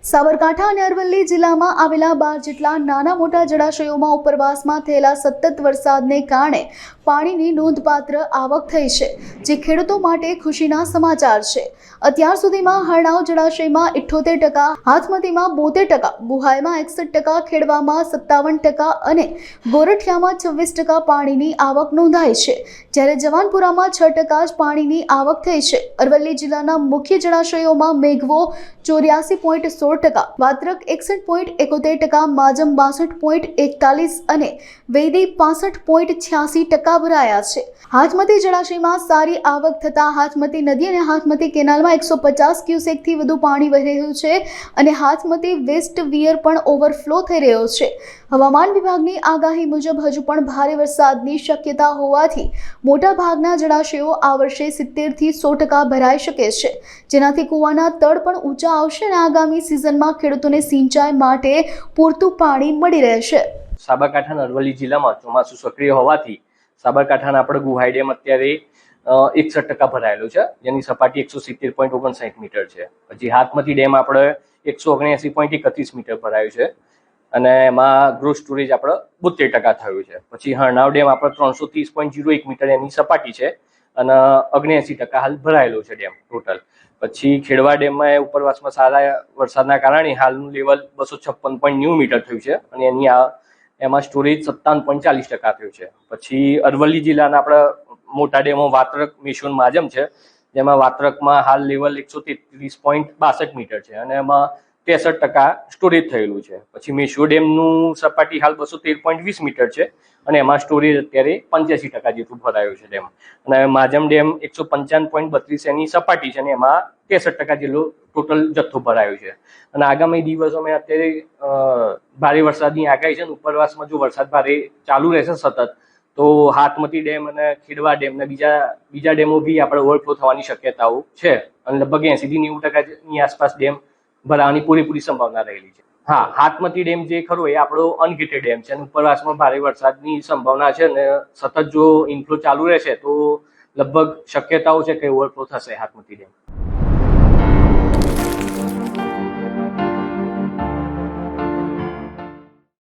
સાબરકાંઠા અને અરવલ્લી જિલ્લામાં આવેલા 12 જેટલા નાના મોટા જળાશયોમાં ઉપરવાસમાં થયેલા સતત વરસાદને કારણે પાણીની નોંધપાત્ર આવક થઈ છે, જે ખેડૂતો માટે ખુશીના સમાચાર છે। અત્યાર સુધીમાં હરણાવ જળાશયમાં 78%, હાથમતીમાં 72%, બુહાઈમાં 61%, ખેડવામાં 57% અને ગોરઠિયામાં 26% પાણીની આવક નોંધાઈ છે, જ્યારે જવાનપુરામાં 6% જ પાણીની આવક થઈ છે। અરવલ્લી જિલ્લાના મુખ્ય જળાશયોમાં મેઘવો 84.16%, વાત્રક 61.71%, માજમ 62.41% અને વેદી 65.86% ભરાયા છે। હાથમતી જળાશયમાં સારી આવક થતા હાથમતી નદી અને હાથમતી કેનાલમાં 150 ક્યુસેકથી વધુ પાણી વહી રહ્યું છે અને હાથમતી વેસ્ટ વિયર પણ ઓવરફ્લો થઈ રહ્યો છે। હવામાન વિભાગની આગાહી મુજબ હજુ પણ ભારે વરસાદની શક્યતા હોવાથી મોટાભાગના જળાશયો આ વર્ષે 70 થી 100% ભરાઈ શકે છે, જેનાથી કૂવાના તળ પણ ઊંચા આવશે અને આગામી સિઝનમાં ખેડૂતોને સિંચાઈ માટે પૂરતું પાણી મળી રહેશે। સાબરકાંઠા અને અરવલ્લી જિલ્લામાં ચોમાસું સક્રિય હોવાથી સાબરકાંઠાના આપણે ગુહાઈ ડેમ અત્યારે 61% ભરાયેલો છે, જેની સપાટી 170.59 મીટર છે। પછી હાથમતી ડેમ આપણે 179.31 મીટર ભરાયું છે અને એમાં ગ્રોથ સ્ટોરેજ આપણે 72% થયું છે। પછી હરણાવ ડેમ આપણે 330.01 મીટર એની સપાટી છે અને 79% હાલ ભરાયેલો છે ડેમ ટોટલ। પછી ખેડવા ડેમમાં ઉપરવાસમાં સારા વરસાદના કારણે હાલનું લેવલ 256.90 મીટર થયું છે અને એમાં સ્ટોરેજ 57.40% થયું છે। પછી અરવલ્લી જિલ્લાના આપણા મોટા ડેમો વાત્રક, મેશ્વન, માજમ છે, જેમાં વાત્રકમાં હાલ લેવલ 133.62 મીટર છે અને એમાં 63% સ્ટોરેજ થયેલું છે। પછી મેશ્વો ડેમનું સપાટી હાલ 213.20 મીટર છે અને એમાં સ્ટોરેજ અત્યારે 85% જેટલું ભરાયું છે ડેમ। અને માજમ ડેમ 155.32 એની સપાટી છે અને એમાં 63% જેટલો ટોટલ જથ્થો ભરાયો છે અને આગામી દિવસોમાં અત્યારે ભારે વરસાદની આગાહી છે। ઉપરવાસમાં જો વરસાદ ભારે ચાલુ રહેશે સતત, તો હાથમતી ડેમ અને ખેડવા ડેમ ને બીજા ડેમો બી આપણે ઓવરફ્લો થવાની શક્યતાઓ છે અને લગભગ 80 થી 90% આસપાસ ડેમ ભરાવાની પૂરેપૂરી સંભાવના રહેલી છે। હા, હાથમતી ડેમ જે ખરો એ આપણો અનગેટેડ ડેમ છે અને ઉપરવાસમાં ભારે વરસાદની સંભાવના છે અને સતત જો ઇનફ્લો ચાલુ રહેશે તો લગભગ શક્યતાઓ છે કે ઓવરફ્લો થશે હાથમતી ડેમ।